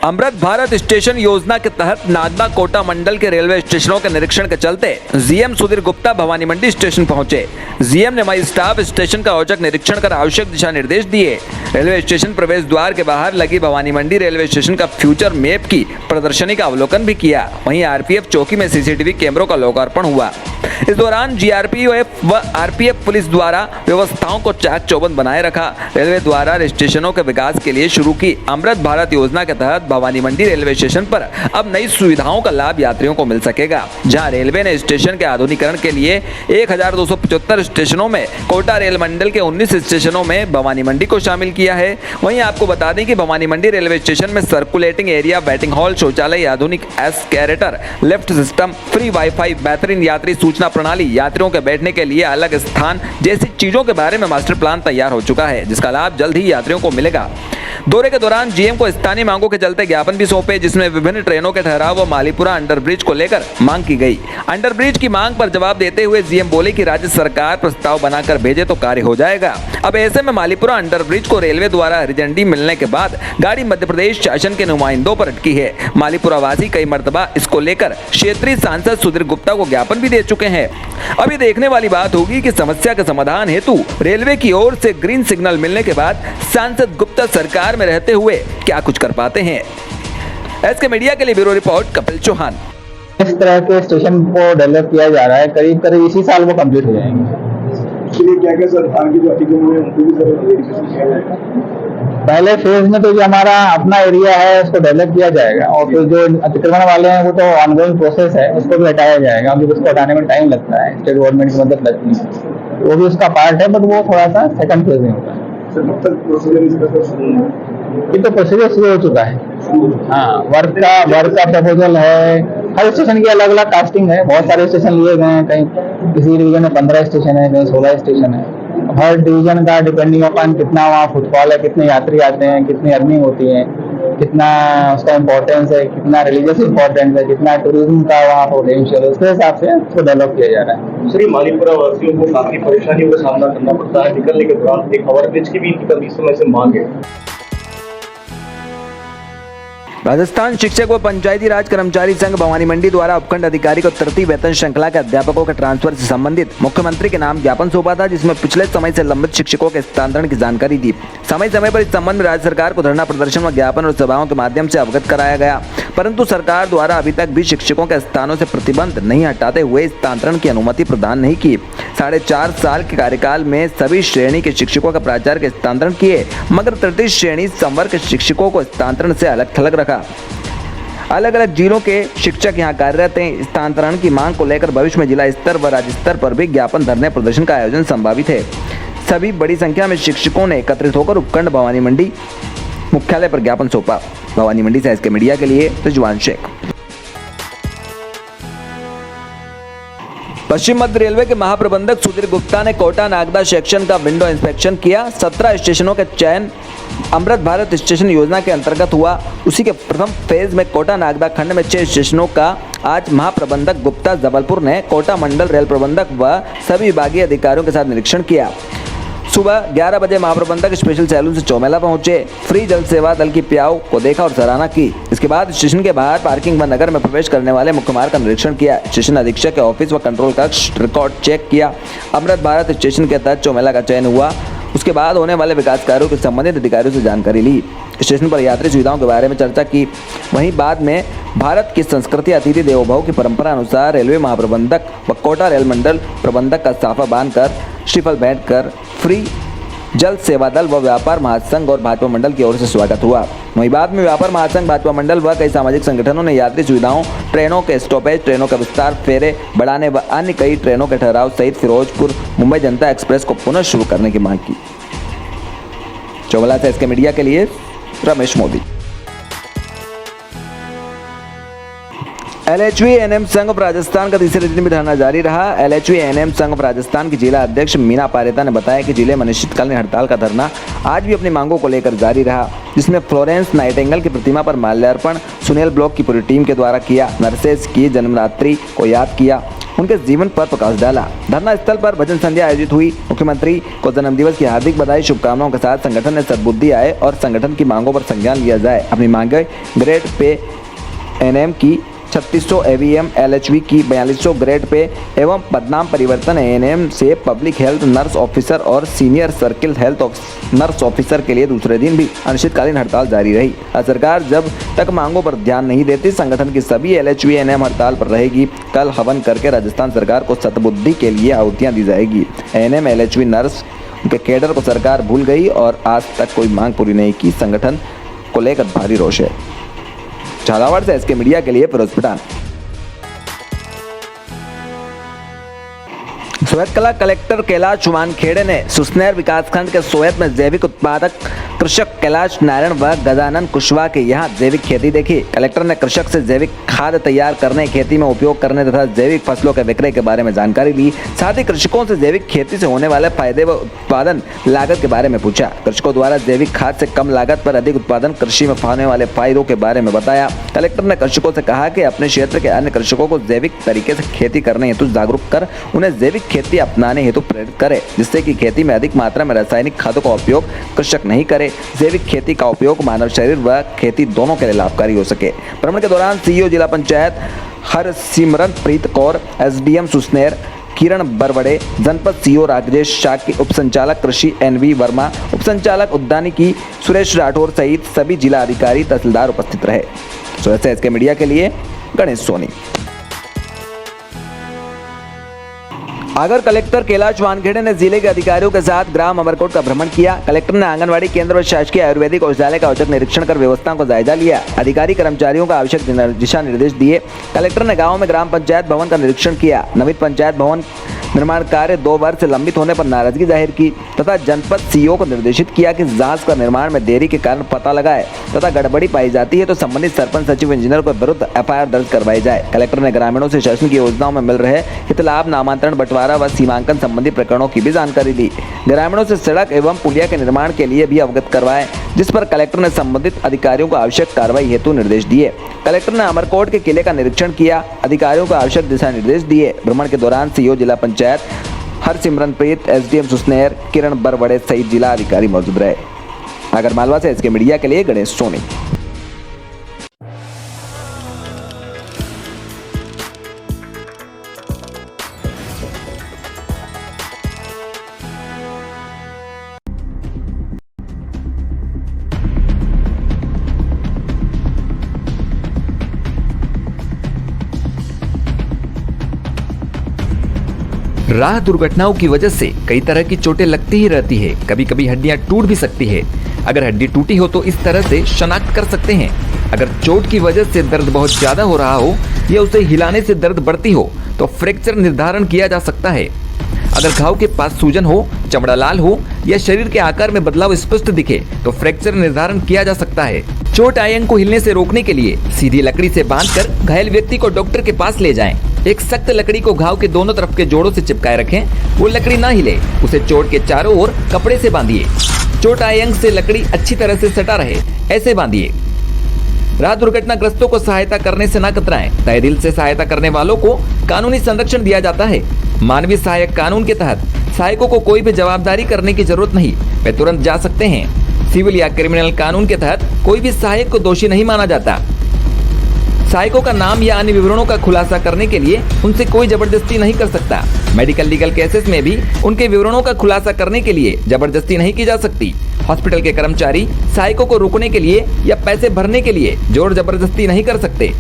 Amrit Bharat station योजना के तहत नागदा कोटा मंडल के रेलवे स्टेशनों के निरीक्षण के चलते जीएम सुधीर गुप्ता भवानी मंडी स्टेशन पहुंचे। जीएम ने मई स्टाफ स्टेशन का औचक निरीक्षण कर आवश्यक दिशा निर्देश दिए। रेलवे स्टेशन प्रवेश द्वार के बाहर लगी भवानी मंडी रेलवे स्टेशन का फ्यूचर मैप की प्रदर्शनी का अवलोकन भी किया। वहीं आरपीएफ चौकी में सीसीटीवी कैमरों का लोकार्पण हुआ। इस दौरान जीआरपीएफ व आरपीएफ पुलिस द्वारा व्यवस्थाओं को चाक चौबंद बनाए रखा। रेलवे द्वारा स्टेशनों के विकास के लिए शुरू की अमृत भारत योजना के तहत भवानी मंडी रेलवे स्टेशन पर अब नई सुविधाओं का लाभ यात्रियों को मिल सकेगा। जहां रेलवे ने स्टेशन के आधुनिकीकरण के लिए 1275 स्टेशनों में कोटा रेल मंडल के 19 स्टेशनों में भवानी मंडी को शामिल किया है। वहीं आपको बता दें कि भवानी मंडी रेलवे स्टेशन में सर्कुलेटिंग एरिया, वेटिंग हॉल, शौचालय, आधुनिक escalator, lift system, free wifi, बेहतरीन यात्री सूचना प्रणाली, यात्रियों के बैठने के लिए अलग स्थान जैसी चीजों के बारे में मास्टर प्लान तैयार हो चुका है, जिसका लाभ जल्द ही यात्रियों को मिलेगा। दौरे के दौरान जीएम को स्थानीय मांगों के चलते ज्ञापन भी सौंपे, जिसमें विभिन्न ट्रेनों के ठहराव व मालीपुरा अंडरब्रिज को लेकर मांग की गई। अंडरब्रिज की मांग पर जवाब देते हुए जीएम बोले कि राज्य सरकार प्रस्ताव बनाकर भेजे तो कार्य हो जाएगा। अब ऐसे में मालीपुरा अंडरब्रिज को रेलवे द्वारा हरी झंडी मिलने के बाद गाड़ी मध्य प्रदेश शासन के नुमाइंदों पर अटकी है। मालीपुरा वासी कई मर्तबा इसको लेकर क्षेत्रीय सांसद सुधीर गुप्ता को ज्ञापन भी दे चुके हैं। अभी देखने वाली बात होगी कि समस्या के समाधान हेतु रेलवे की ओर से ग्रीन सिग्नल मिलने के बाद सांसद गुप्ता सरकार में रहते हुए क्या कुछ कर पाते हैं। एसके मीडिया के लिए ब्यूरो रिपोर्ट कपिल चौहान। इस तरह के स्टेशन को डेवलप किया जा रहा है, करीब करीब इसी साल वो कंप्लीट हो जाएंगे। क्या सरकार की जो अतिक्रमण है उनको भी पहले फेज में तो जो हमारा अपना एरिया है उसको डेवलप किया जाएगा, और फिर जो अतिक्रमण वाले हैं वो तो ऑनगोइंग प्रोसेस है, उसको भी हटाया जाएगा। अभी उसको हटाने में टाइम लगता है, स्टेट गवर्नमेंट की मदद लगती है, वो भी उसका पार्ट है, बट वो थोड़ा सा सेकंड फेज में होता है। ये तो प्रोसीजर शुरू हो चुका है। हाँ, वर्क का प्रपोजल है। हर स्टेशन की अलग अलग कास्टिंग है, बहुत सारे स्टेशन लिए गए हैं, कहीं किसी डिवीजन में 15 स्टेशन है, कहीं 16 स्टेशन है। हर डिवीजन का डिपेंडिंग अपॉन कितना वहाँ फुटफॉल है, कितने यात्री आते हैं, कितनी अर्निंग होती है, कितना उसका इम्पोर्टेंस है, कितना रिलीजियस इम्पोर्टेंस है, कितना टूरिज्म का वहाँ पोटेंशियल है, उसके हिसाब से उसको डेवलप किया जा रहा है। श्री मालीपुरा वासियों को काफी परेशानियों का सामना करना पड़ता है। निकलने के दौरान एक ओवरब्रिज की भी इनकी लंबी समय से मांग है। राजस्थान शिक्षक व पंचायती राज कर्मचारी संघ भवानी मंडी द्वारा उपखंड अधिकारी को तृतीय वेतन श्रृंखला के अध्यापकों के ट्रांसफर से संबंधित मुख्यमंत्री के नाम ज्ञापन सौंपा था, जिसमें पिछले समय से लंबित शिक्षकों के स्थानांतरण की जानकारी दी। समय समय पर इस संबंध में राज्य सरकार को धरना प्रदर्शन व ज्ञापन और सभाओं के माध्यम से अवगत कराया गया, परंतु सरकार द्वारा अभी तक भी शिक्षकों के स्थानों से प्रतिबंध नहीं हटाते हुए स्थानांतरण की अनुमति प्रदान नहीं की। 4.5 साल के कार्यकाल में सभी श्रेणी के शिक्षकों का प्राचार्य के स्थानांतरण किए, मगर तृतीय श्रेणी संवर्ग के शिक्षकों को स्थानांतरण से अलग थलग रखा। अलग अलग जिलों के शिक्षक यहां कार्यरत हैं। स्थानांतरण की मांग को लेकर भविष्य में जिला स्तर व राज्य स्तर पर भी ज्ञापन धरने प्रदर्शन का आयोजन संभावित है। सभी बड़ी संख्या में शिक्षकों ने एकत्रित होकर उपखंड भवानी मंडी मुख्यालय पर ज्ञापन सौंपा। भवानी मंडी से एसके मीडिया के लिए रिजवान शेख। पश्चिम मध्य रेलवे के महाप्रबंधक सुधीर गुप्ता ने कोटा नागदा सेक्शन का विंडो इंस्पेक्शन किया। 17 स्टेशनों के चयन अमृत भारत स्टेशन योजना के अंतर्गत हुआ। उसी के प्रथम फेज में कोटा नागदा खंड में 6 स्टेशनों का आज महाप्रबंधक गुप्ता जबलपुर ने कोटा मंडल रेल प्रबंधक व सभी विभागीय अधिकारियों के साथ निरीक्षण किया। सुबह 11 बजे महाप्रबंधक स्पेशल सैलून से चौमेला पहुंचे, फ्री जल सेवा दल की प्याऊ को देखा और सराहना की। इसके बाद स्टेशन के बाहर पार्किंग व नगर में प्रवेश करने वाले मुख्य मार्ग का निरीक्षण किया। स्टेशन अधीक्षक के ऑफिस व कंट्रोल कक्ष रिकॉर्ड चेक किया। अमृत भारत स्टेशन के तहत चौमेला का चयन हुआ। उसके बाद होने वाले विकास कार्यों के संबंधित अधिकारियों से जानकारी ली। स्टेशन पर यात्री सुविधाओं के बारे में चर्चा की। वहीं बाद में भारत की संस्कृति अतिथि देवो भव की परंपरा अनुसार रेलवे महाप्रबंधक व कोटा रेल मंडल प्रबंधक का साफा बांधकर श्रीफल भेंट कर फ्री जल सेवा दल व व्यापार महासंघ और भाजपा मंडल की ओर से स्वागत हुआ। वहीं बाद में व्यापार महासंघ, भाजपा मंडल व कई सामाजिक संगठनों ने यात्री सुविधाओं, ट्रेनों के स्टॉपेज, ट्रेनों का विस्तार, फेरे बढ़ाने व अन्य कई ट्रेनों के ठहराव सहित फिरोजपुर मुंबई जनता एक्सप्रेस को पुनः शुरू करने की मांग की। चौमला से एसके मीडिया के लिए रमेश मोदी। LHV एनएम संघ ऑफ राजस्थान का तीसरे दिन भी धरना जारी रहा। LHV एनएम संघ ऑफ राजस्थान की जिला अध्यक्ष मीना पारेता ने बताया कि जिले में अनिश्चितकालीन हड़ताल का धरना आज भी अपनी मांगों को लेकर जारी रहा, जिसमें फ्लोरेंस नाइटिंगेल की प्रतिमा पर माल्यार्पण सुनील ब्लॉक की पूरी टीम के द्वारा किया, नर्सेज की जन्मरात्रि को याद किया, उनके जीवन पर प्रकाश डाला। धरना स्थल पर भजन संध्या आयोजित हुई। मुख्यमंत्री को जन्मदिवस की हार्दिक बधाई शुभकामनाओं के साथ संगठन ने सद्बुद्धि आए और संगठन की मांगों पर संज्ञान लिया जाए। अपनी मांगे ग्रेड पे एनएम की 3600 एवीएम, LHV की 4200 ग्रेड पे एवं पदनाम परिवर्तन एएनएम से पब्लिक हेल्थ नर्स ऑफिसर और senior circle health nurse officer के लिए दूसरे दिन भी अनिश्चितकालीन हड़ताल जारी रही। सरकार जब तक मांगों पर ध्यान नहीं देती, संगठन की सभी LHV एएनएम हड़ताल पर रहेगी। कल हवन करके राजस्थान सरकार को सद्बुद्धि के लिए आहुतियां दी जाएगी। एएनएम LHV नर्स के कैडर को सरकार भूल गई और आज तक कोई मांग पूरी नहीं की। संगठन को लेकर भारी रोष है। झालावाड़ से SK मीडिया के लिए फिरोज पठान। सोयत कला कलेक्टर कैलाश वानखेड़े ने सुसनेर विकासखंड के सोयत में जैविक उत्पादक कृषक कैलाश नारायण व गजानन कुशवाहा के यहाँ जैविक खेती देखी। कलेक्टर ने कृषक से जैविक खाद तैयार करने, खेती में उपयोग करने तथा जैविक फसलों के विक्रय के बारे में जानकारी ली। साथ ही कृषकों से जैविक खेती से होने वाले फायदे व उत्पादन लागत के बारे में पूछा। कृषकों द्वारा जैविक खाद से कम लागत पर अधिक उत्पादन, कृषि में होने वाले फायदों के बारे में बताया। कलेक्टर ने कृषकों से कहा कि अपने क्षेत्र के अन्य कृषकों को जैविक तरीके से खेती करने हेतु जागरूक कर उन्हें जैविक खेती अपनाने हेतु प्रेरित करे, जिससे कि खेती में अधिक मात्रा में रासायनिक खादों का उपयोग कृषक नहीं करे। जैविक खेती का उपयोग मानव शरीर व खेती दोनों के लिए लाभकारी हो सके। भ्रमण के दौरान CEO जिला पंचायत हरसिमरनप्रीत कौर, SDM सुसनेर किरण बरवड़े, जनपद CO राजेश शाक्य, उप संचालक कृषि NV वर्मा, उप संचालक उद्यानिकी सुरेश राठौर सहित सभी जिला अधिकारी तहसीलदार उपस्थित रहे। SK मीडिया के लिए गणेश सोनी। आगर कलेक्टर कैलाश वानखेड़े ने जिले के अधिकारियों के साथ ग्राम अमरकोट का भ्रमण किया। कलेक्टर ने आंगनवाड़ी केंद्र व शासकीय आयुर्वेदिक औषधालय का औचक निरीक्षण कर व्यवस्थाओं का जायजा लिया। अधिकारी कर्मचारियों का आवश्यक दिशा निर्देश दिए। कलेक्टर ने गांव में ग्राम पंचायत भवन का निरीक्षण किया। नवीन पंचायत भवन निर्माण कार्य 2 वर्ष से लंबित होने पर नाराजगी जाहिर की तथा जनपद CO को निर्देशित किया कि जांच का निर्माण में देरी के कारण पता लगाए तथा गड़बड़ी पाई जाती है तो संबंधित सरपंच, सचिव, इंजीनियर के विरुद्ध FIR दर्ज करवाई जाए। कलेक्टर ने ग्रामीणों से शासन की योजनाओं में मिल रहे हित लाभ, नामांतरण, बंटवारा व सीमांकन संबंधी प्रकरणों की भी जानकारी ली। ग्रामीणों से सड़क एवं पुलिया के निर्माण के लिए भी अवगत करवाए, जिस पर कलेक्टर ने संबंधित अधिकारियों को आवश्यक कार्रवाई हेतु निर्देश दिए। कलेक्टर ने अमरकोट के किले का निरीक्षण किया, अधिकारियों को आवश्यक दिशा निर्देश दिए। भ्रमण के दौरान CO जिला पंचायत हरसिमरनप्रीत, SDM सुसनेर किरण बरवड़े सहित जिला अधिकारी मौजूद रहे। आगरमालवा से SK मीडिया के लिए गणेश सोनी। राह दुर्घटनाओं की वजह से कई तरह की चोटें लगती ही रहती है। कभी कभी हड्डियां टूट भी सकती है। अगर हड्डी टूटी हो तो इस तरह से शनाख्त कर सकते हैं। अगर चोट की वजह से दर्द बहुत ज्यादा हो रहा हो या उसे हिलाने से दर्द बढ़ती हो तो फ्रैक्चर निर्धारण किया जा सकता है। अगर घाव के पास सूजन हो, चमड़ा लाल हो या शरीर के आकार में बदलाव स्पष्ट दिखे तो फ्रैक्चर निर्धारण किया जा सकता है। चोट आयंग को हिलने से रोकने के लिए सीधी लकड़ी से बांधकर घायल व्यक्ति को डॉक्टर के पास ले जाएं। एक सख्त लकड़ी को घाव के दोनों तरफ के जोड़ों से चिपकाए रखें। वो लकड़ी ना हिले, उसे चोट के चारों ओर कपड़े से बांधिए। चोट आयंग से लकड़ी अच्छी तरह से सटा रहे, ऐसे बांधिए। राह दुर्घटनाग्रस्तों को सहायता करने से न कतराएं। तहे दिल से सहायता करने वालों को कानूनी संरक्षण दिया जाता है। मानवीय सहायक कानून के तहत सहायकों को कोई भी जवाबदारी करने की जरूरत नहीं, वे तुरंत जा सकते हैं। सिविल या क्रिमिनल कानून के तहत कोई भी सहायक को दोषी नहीं माना जाता। सहायकों का नाम या अन्य विवरणों का खुलासा करने के लिए उनसे कोई जबरदस्ती नहीं कर सकता। मेडिकल लीगल केसेस में भी उनके विवरणों का खुलासा करने के लिए जबरदस्ती नहीं की जा सकती। हॉस्पिटल के कर्मचारी सहायकों को रोकने के लिए या पैसे भरने के लिए जोर जबरदस्ती नहीं कर सकते।